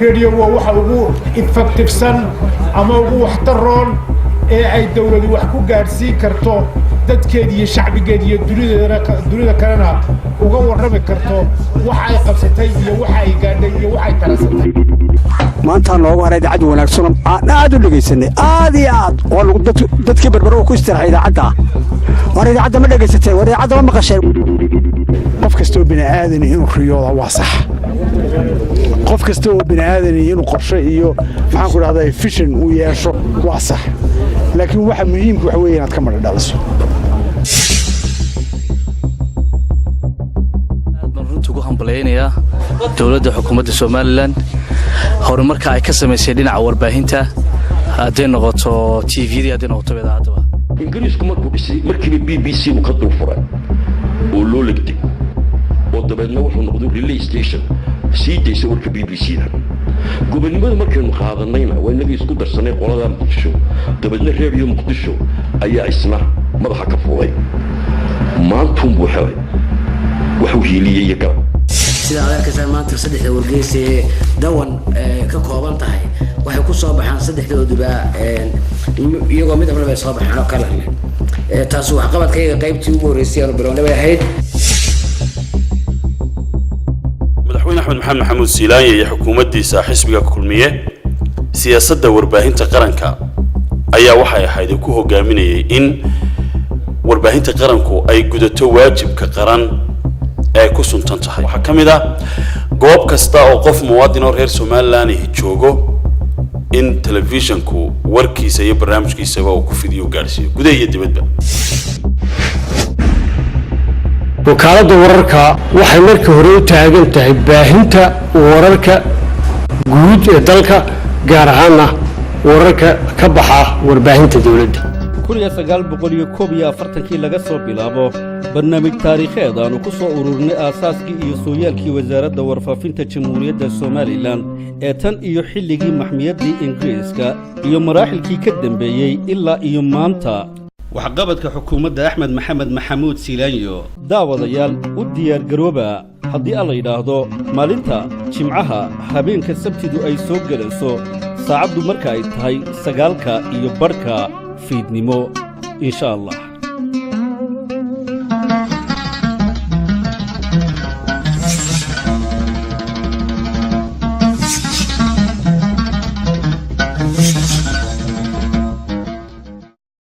radio waxa ugu effectivesan ama ugu waxtaroon ee ay dawladdu wax ku gaarsiin karto dadkeeda iyo shacbigeeda iyo dunida kalena uga warrami karto waxa ay qabsatay iyo waxa ay gaadhay iyo waxa ay tarasatay maanta noogu haray idaacad wanaagsan aad u dhageysanay aad iyo aad oo dadkii barbaro ku istirxay idaacadda war idaacadda ma dhageysatay war idaacadda ma maqashay qof kastoo bini aadan inuu riyooda waa sax qof kastoo bini aadan inuu qorshe iyo maxaan ku raahdaa vision uu yeesho waa sax laakiin waxa muhiimku waxa weeye inaad ka madha dhaliso ugu hambalyeynaya dawladda xukuumadda Soomaaliland horumarka ay ka sameysay dhinaca warbaahinta haday noqoto TV-da haday noqoto idaacadda ingiriisku markii BBC uu ka dul furay oo loo legtay oo dabeedna wuxuu noqday relay station siidaysa warka BBC-da gobonimada markaynu qaadanayna waa inaga isku darsanay qolada Muqdisho dabeedna radio Muqdisho ayaa isna madaxa ka fuulay maantum buu helay wuxuu hiiliyay ka sida adeerka maanta saddexda wargeys ee dawan ka kooban tahay waxay ku soo baxaan saddexdooduba iyagoo mid walba soo baxaan oo kala taas wax qabadkayga qaybtii ugu horeysay oo bilowday ahayd madaxweyne Axmed Maxamed Maxamuud Siilaanyo iyo xukuumaddiisa xisbiga kulmiye siyaasadda warbaahinta qaranka ayaa waxay ahayd ku hogaaminayay in warbaahinta qaranku ay gudato waajibka qaran ay ku suntan tahay waxa kamid ah goob kasta oo qof muwaadin oo reer Soomaaliland joogo in televisionku warkiisa iyo barnaamijkiisa uu ku fidiyo gaarsiyo gudaha iyo dibadba wakaaladda wararka waxay markii hore u taagan tahay baahinta wararka guud ee dalka gaar ahaan wararka ka baxa warbaahinta dawladda 1941 laga soo bilaabo barnaamij taariikheed aanu ku soo ururnay aasaaskii iyo sooyaalkii wasaaradda warfaafinta jamhuuriyadda Soomaaliland ee tan iyo xilligii maxmiyadii Ingiriiska iyo maraaxilkii ka dambeeyay ilaa iyo maanta waxqabadka xukuumadda Axmed Maxamed Maxamuud Siilaanyo daawadayaal u diyaar garooba haddii alla yiraahdo maalinta Jimcaha habeenka Sabtidu ay soo galayso saacadu marka ay tahay 9:00 fiidnimo insha Allah